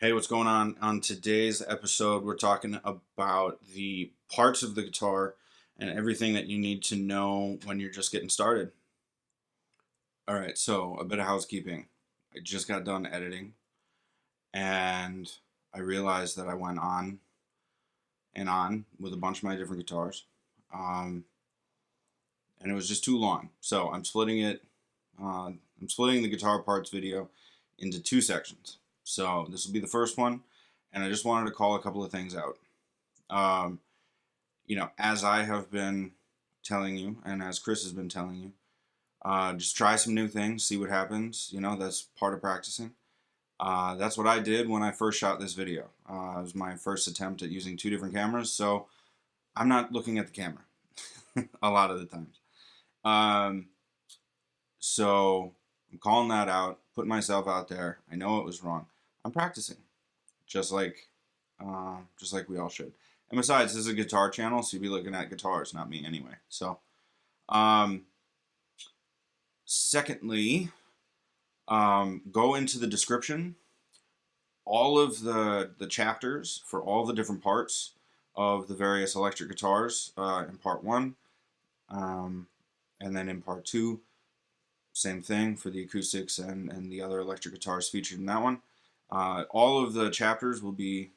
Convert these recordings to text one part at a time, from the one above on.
Hey, what's going on? On today's episode, we're talking about the parts of the guitar and everything that you need to know when you're just getting started. All right, so a bit of housekeeping. I just got done editing and I realized that I went on and on with a bunch of my different guitars. Um, and it was just too long. So I'm splitting the guitar parts video into two sections. So this will be the first one, and I just wanted to call a couple of things out. Um, as I have been telling you, and as Chris has been telling you, just try some new things, see what happens. That's part of practicing. That's what I did when I first shot this video. It was my first attempt at using two different cameras, so I'm not looking at the camera a lot of the times. So I'm calling that out, putting myself out there. I know it was wrong. I'm practicing, just like we all should. And besides, this is a guitar channel, so you'll be looking at guitars, not me anyway. So, secondly, go into the description. All of the chapters for all the different parts of the various electric guitars in part one, and then in part two, same thing for the acoustics and the other electric guitars featured in that one. All of the chapters will be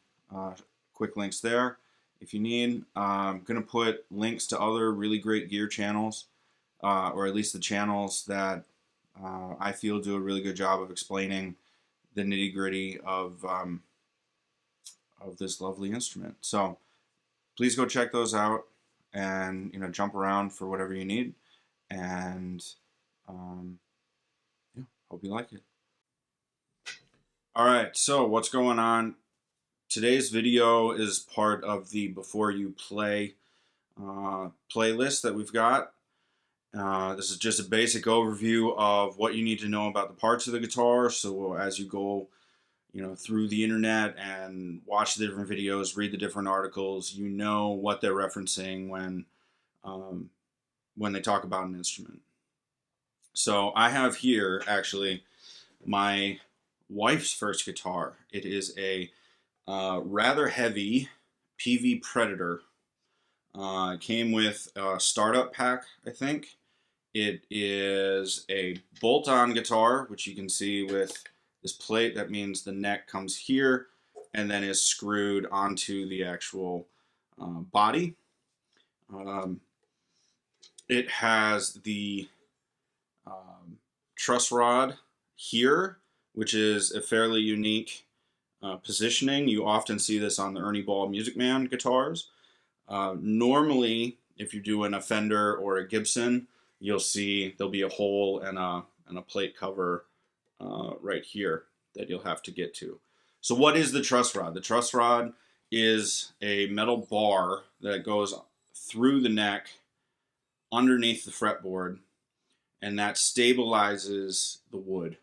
quick links there if you need. I'm going to put links to other really great gear channels, or at least the channels that I feel do a really good job of explaining the nitty-gritty of this lovely instrument. So please go check those out and jump around for whatever you need. And yeah, hope you like it. All right, so what's going on? Today's video is part of the Before You Play playlist that we've got. This is just a basic overview of what you need to know about the parts of the guitar. So as you go, through the internet and watch the different videos, read the different articles, you know what they're referencing when they talk about an instrument. So I have here actually my wife's first guitar. It is a rather heavy Peavy Predator. It came with a startup pack, I think. It is a bolt-on guitar, which you can see with this plate. That means the neck comes here and then is screwed onto the actual body. It has the truss rod here, which is a fairly unique positioning. You often see this on the Ernie Ball Music Man guitars. Normally, if you're doing a Fender or a Gibson, you'll see there'll be a hole and a plate cover right here that you'll have to get to. So what is the truss rod? The truss rod is a metal bar that goes through the neck underneath the fretboard, and that stabilizes the wood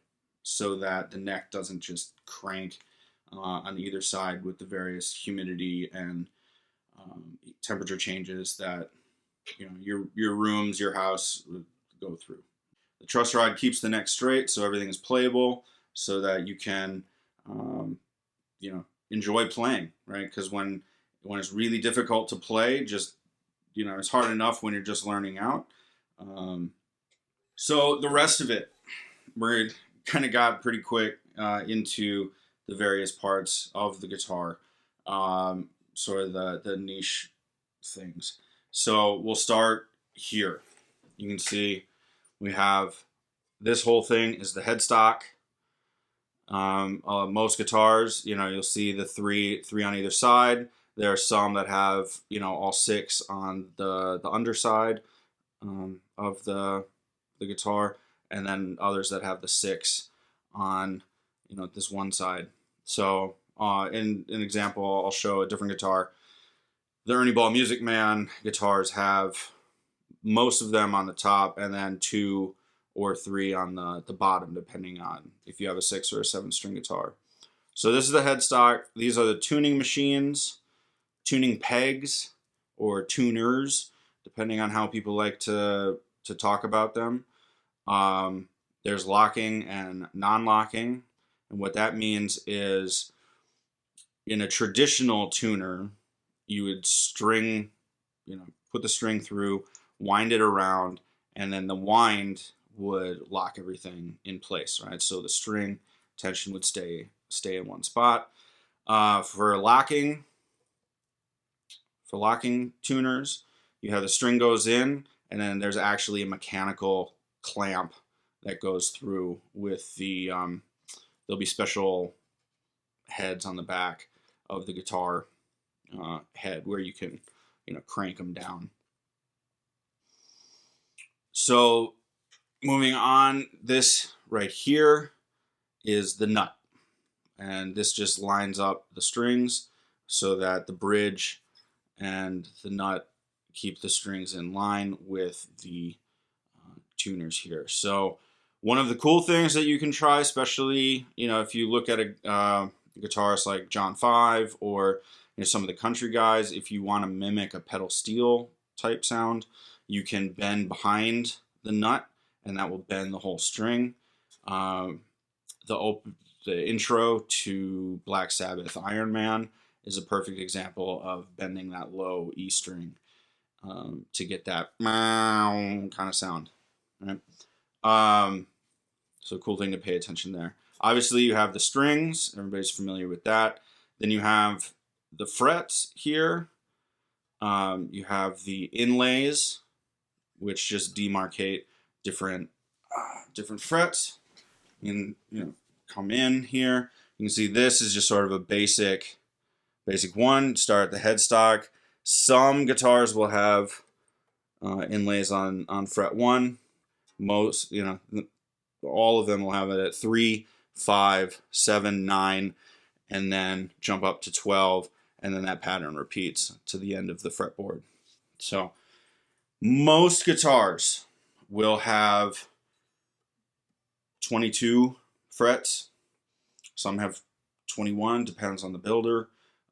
so that the neck doesn't just crank on either side with the various humidity and temperature changes that your rooms, your house would go through. The truss rod keeps the neck straight, so everything is playable, so that you can enjoy playing, right? Because when it's really difficult to play, just it's hard enough when you're just learning out. So the rest of it, we're kind of got pretty quick into the various parts of the guitar, sort of the niche things. So we'll start here. You can see we have this whole thing is the headstock. Most guitars, you'll see the three on either side. There are some that have all six on the underside of the guitar, and then others that have the six on this one side. So in an example, I'll show a different guitar. The Ernie Ball Music Man guitars have most of them on the top and then two or three on the bottom, depending on if you have a 6 or a 7 string guitar. So this is the headstock. These are the tuning machines, tuning pegs, or tuners, depending on how people like to talk about them. There's locking and non-locking, and what that means is in a traditional tuner, you would string, put the string through, wind it around, and then the wind would lock everything in place, right? So the string tension would stay in one spot. For locking tuners, you have the string goes in, and then there's actually a mechanical clamp that goes through with the there'll be special heads on the back of the guitar head where you can crank them down. So moving on, this right here is the nut, and this just lines up the strings so that the bridge and the nut keep the strings in line with the tuners here. So one of the cool things that you can try, especially if you look at a guitarist like John 5 or some of the country guys, if you want to mimic a pedal steel type sound, you can bend behind the nut, and that will bend the whole string. The intro to Black Sabbath Iron Man is a perfect example of bending that low E string to get that kind of sound. Right? So cool thing to pay attention there. Obviously, you have the strings. Everybody's familiar with that. Then you have the frets here. You have the inlays, which just demarcate different frets. You can come in here. You can see this is just sort of a basic one. Start at the headstock. Some guitars will have inlays on fret 1. Most, all of them will have it at 3, 5, 7, 9, and then jump up to 12, and then that pattern repeats to the end of the fretboard. So most guitars will have 22 frets. Some have 21, depends on the builder.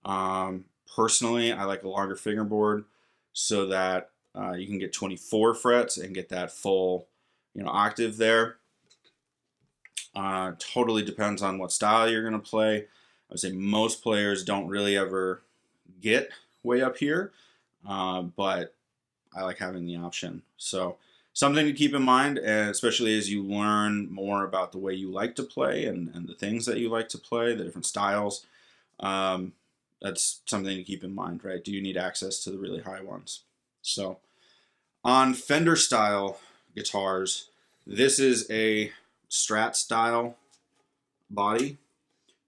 Personally, I like a longer fingerboard so that you can get 24 frets and get that full octave there. Totally depends on what style you're going to play. I would say most players don't really ever get way up here, but I like having the option. So something to keep in mind, and especially as you learn more about the way you like to play and the things that you like to play, the different styles, that's something to keep in mind, right? Do you need access to the really high ones? So on Fender-style guitars, this is a Strat style body.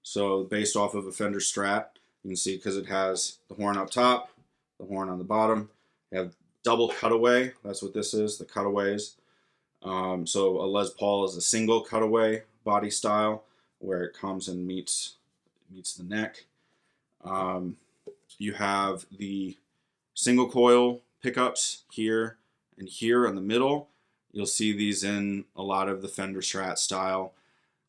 So based off of a Fender Strat, you can see because it has the horn up top, the horn on the bottom. You have double cutaway. That's what this is, the cutaways. So a Les Paul is a single cutaway body style where it comes and meets the neck. You have the single coil pickups here and here in the middle. You'll see these in a lot of the Fender Strat style.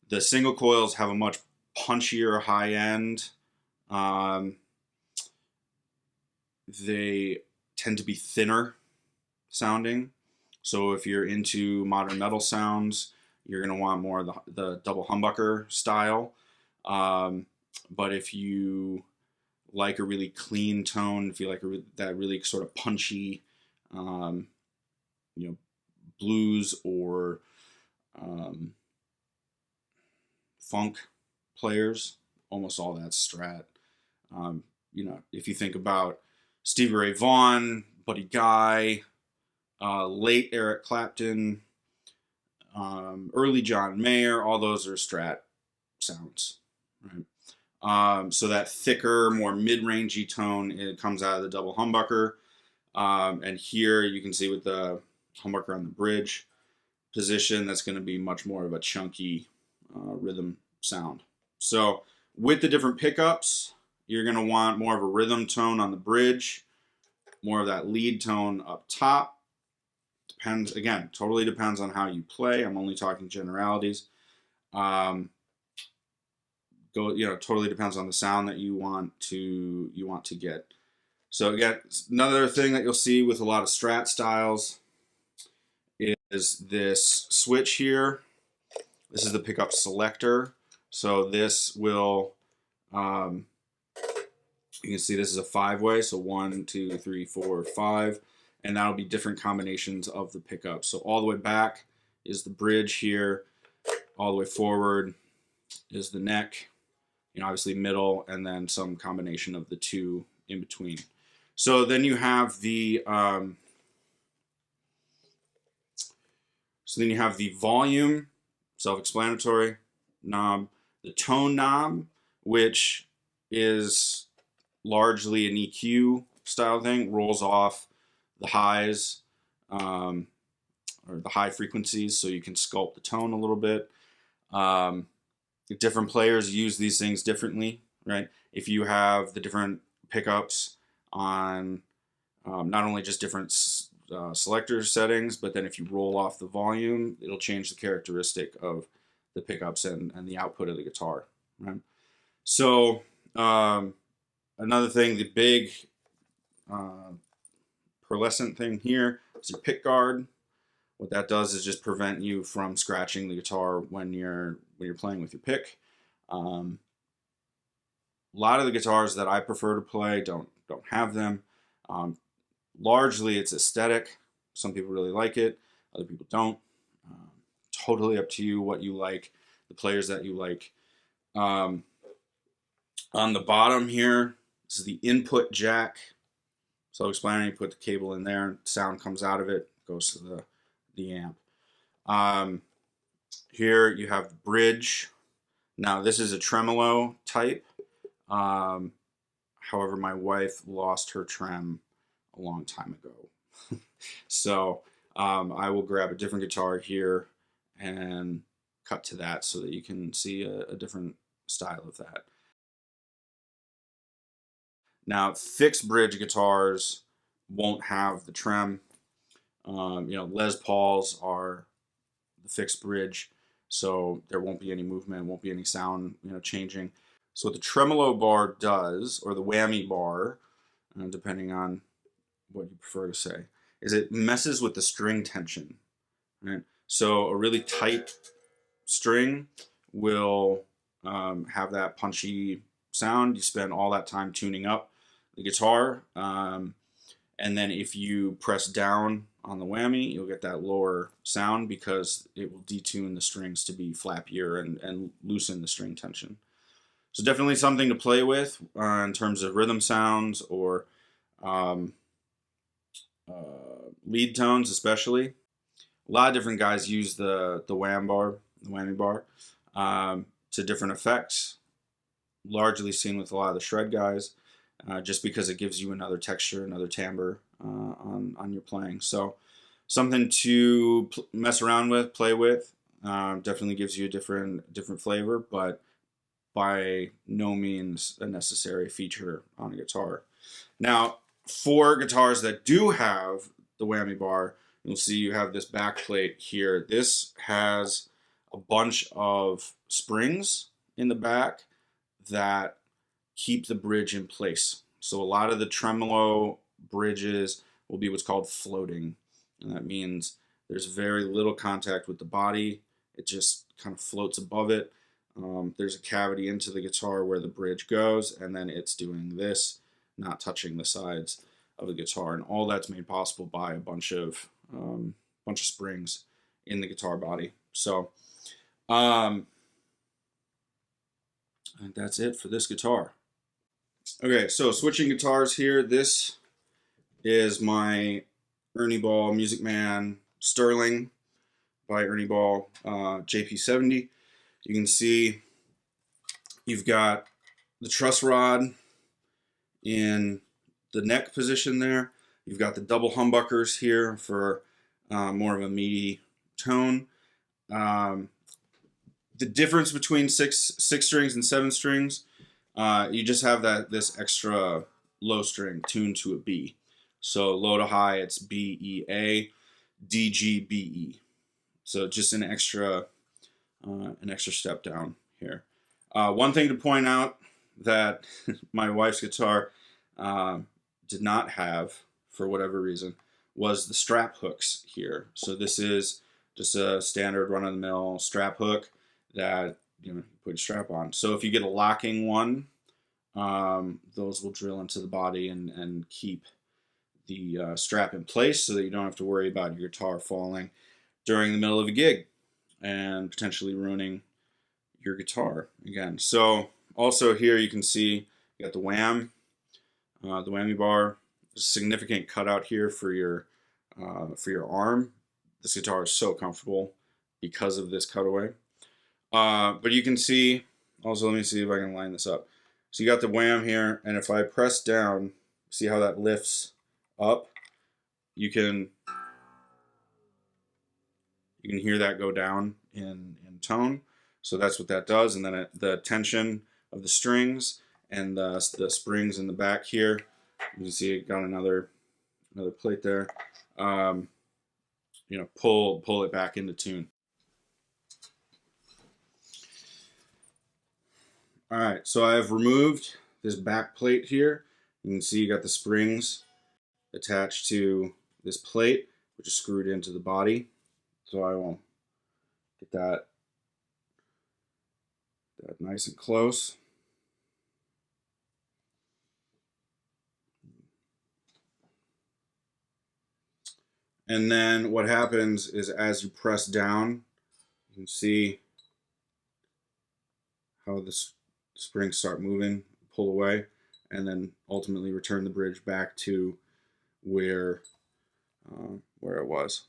The single coils have a much punchier high end. They tend to be thinner sounding. So if you're into modern metal sounds, you're going to want more of the double humbucker style. But if you like a really clean tone, if you like that really sort of punchy, blues or funk players, almost all that's Strat. If you think about Stevie Ray Vaughan, Buddy Guy, late Eric Clapton, early John Mayer, all those are Strat sounds, right? So that thicker, more mid-rangey tone, it comes out of the double humbucker. And here you can see with the humbucker on the bridge position, that's going to be much more of a chunky rhythm sound. So with the different pickups, you're going to want more of a rhythm tone on the bridge, more of that lead tone up top. Depends, again, totally depends on how you play. I'm only talking generalities. Totally depends on the sound that you want to get. So again, another thing that you'll see with a lot of Strat styles is this switch here. This is the pickup selector. So this will You can see this is a 5-way, so 1, 2, 3, 4, 5, and that'll be different combinations of the pickups. So all the way back is the bridge here, all the way forward is the neck, obviously middle, and then some combination of the two in between. So then you have the volume, self-explanatory knob, the tone knob, which is largely an EQ style thing, rolls off the highs or the high frequencies, so you can sculpt the tone a little bit. Different players use these things differently, right? If you have the different pickups on not only just different selector settings, but then if you roll off the volume, it'll change the characteristic of the pickups and the output of the guitar, right? So another thing, the big pearlescent thing here is your pick guard. What that does is just prevent you from scratching the guitar when you're playing with your pick. A lot of the guitars that I prefer to play don't have them. Largely, it's aesthetic. Some people really like it. Other people don't. Totally up to you what you like, the players that you like. On the bottom here, this is the input jack. So I'll explain. You put the cable in there, sound comes out of it, goes to the amp. Here you have the bridge. Now this is a tremolo type. However, my wife lost her trem a long time ago. So I will grab a different guitar here and cut to that so that you can see a different style of that. Now, fixed bridge guitars won't have the trem. Les Pauls are the fixed bridge, so there won't be any movement, won't be any sound, changing. So what the tremolo bar does, or the whammy bar, depending on what you prefer to say, is it messes with the string tension, right? So a really tight string will have that punchy sound. You spend all that time tuning up the guitar, and then if you press down on the whammy, you'll get that lower sound because it will detune the strings to be flappier and loosen the string tension. So definitely something to play with in terms of rhythm sounds or lead tones, especially. A lot of different guys use the whammy bar, to different effects. Largely seen with a lot of the shred guys, just because it gives you another texture, another timbre on your playing. So something to mess around with, play with. Definitely gives you a different flavor, but by no means a necessary feature on a guitar. Now, for guitars that do have the whammy bar, you'll see you have this back plate here. This has a bunch of springs in the back that keep the bridge in place. So a lot of the tremolo bridges will be what's called floating. And that means there's very little contact with the body. It just kind of floats above it. There's a cavity into the guitar where the bridge goes, and then it's doing this, not touching the sides of the guitar. And all that's made possible by a bunch of springs in the guitar body. So I think that's it for this guitar. Okay, so switching guitars here. This is my Ernie Ball Music Man Sterling by Ernie Ball JP70. You can see you've got the truss rod in the neck position there. You've got the double humbuckers here for more of a meaty tone. The difference between six strings and 7 strings, you just have this extra low string tuned to a B. So low to high, it's B, E, A, D, G, B, E. So just an extra step down here. One thing to point out that my wife's guitar did not have, for whatever reason, was the strap hooks here. So this is just a standard run-of-the-mill strap hook that you put your strap on. So if you get a locking one those will drill into the body and keep the strap in place so that you don't have to worry about your guitar falling during the middle of a gig and potentially ruining your guitar again. So also here you can see you got the the whammy bar. There's a significant cutout here for your arm. This guitar is so comfortable because of this cutaway. But you can see, also let me see if I can line this up. So you got the wham here, and if I press down, see how that lifts up? You can hear that go down in tone. So that's what that does, and then the tension of the strings and the springs in the back here. You can see it got another plate there. You know, pull it back into tune. All right, so I've removed this back plate here. You can see you got the springs attached to this plate, which is screwed into the body. So I will get that nice and close. And then what happens is as you press down, you can see how the springs start moving, pull away, and then ultimately return the bridge back to where it was.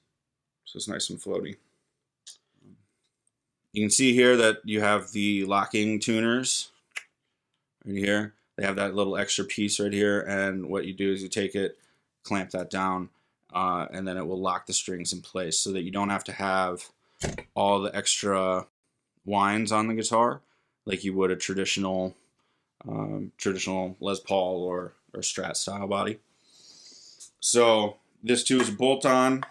So it's nice and floaty. You can see here that you have the locking tuners right here. They have that little extra piece right here, and what you do is you take it, clamp that down, and then it will lock the strings in place so that you don't have to have all the extra winds on the guitar like you would a traditional Les Paul or Strat style body. So this too is a bolt-on.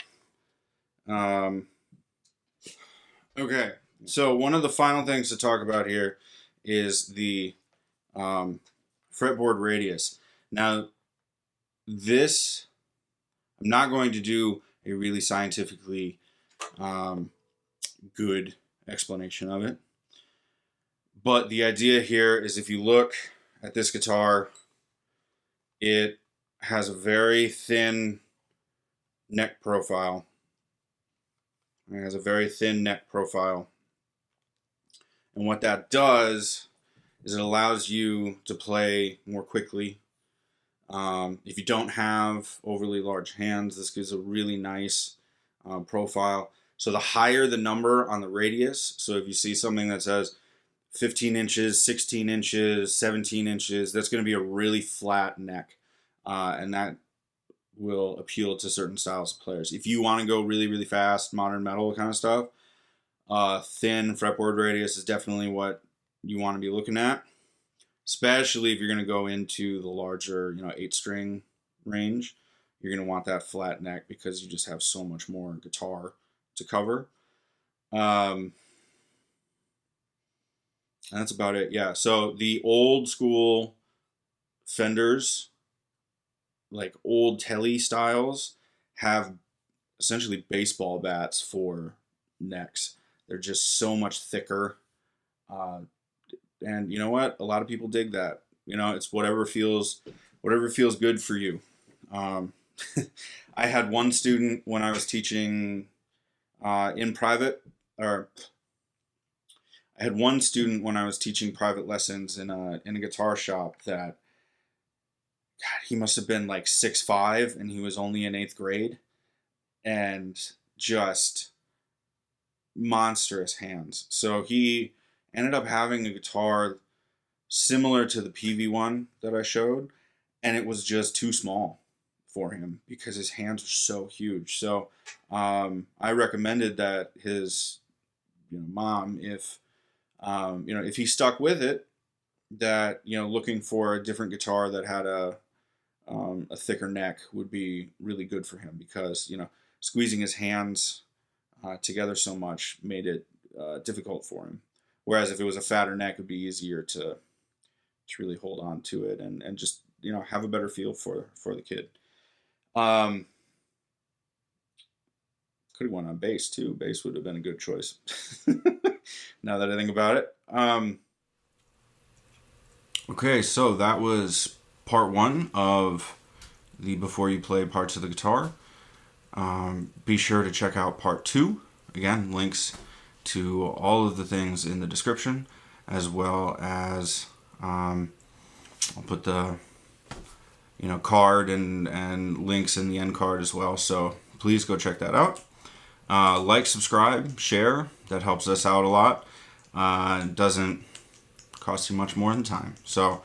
Okay, so one of the final things to talk about here is the fretboard radius. Now, this, I'm not going to do a really scientifically good explanation of it, but the idea here is if you look at this guitar, it has a very thin neck profile. It has a very thin neck profile. And what that does is it allows you to play more quickly. If you don't have overly large hands, this gives a really nice profile. So the higher the number on the radius, so if you see something that says 15 inches, 16 inches, 17 inches, that's going to be a really flat neck. And that will appeal to certain styles of players. If you want to go really, really fast, modern metal kind of stuff, thin fretboard radius is definitely what you want to be looking at, especially if you're going to go into the larger, 8-string range. You're going to want that flat neck because you just have so much more guitar to cover. And that's about it. Yeah. So the old school Fenders, like old Telly styles, have essentially baseball bats for necks. They're just so much thicker. And you know what? A lot of people dig that. It's whatever feels good for you. I had one student when I was teaching in private, or I had one student when I was teaching private lessons in a guitar shop that, God, he must have been like 6'5", and he was only in 8th grade, and just monstrous hands. So he ended up having a guitar similar to the Peavy one that I showed, and it was just too small for him because his hands were so huge. So I recommended that his mom, if he stuck with it, that looking for a different guitar that had a thicker neck would be really good for him, because squeezing his hands together so much made it difficult for him. Whereas if it was a fatter neck, it'd be easier to really hold on to it and just have a better feel for the kid. Could have went on bass too. Bass would have been a good choice. Now that I think about it. Okay, so that was part 1 of the Before You Play parts of the guitar. Be sure to check out part 2. Again, links to all of the things in the description, as well as I'll put the card and links in the end card as well. So please go check that out. Like, subscribe, share. That helps us out a lot. It doesn't cost you much more than time. So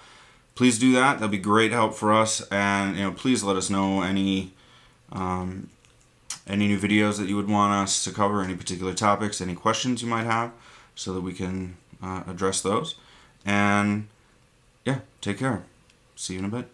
please do that. That'll be great help for us. And please let us know any new videos that you would want us to cover, any particular topics, any questions you might have, so that we can address those. And yeah, take care. See you in a bit.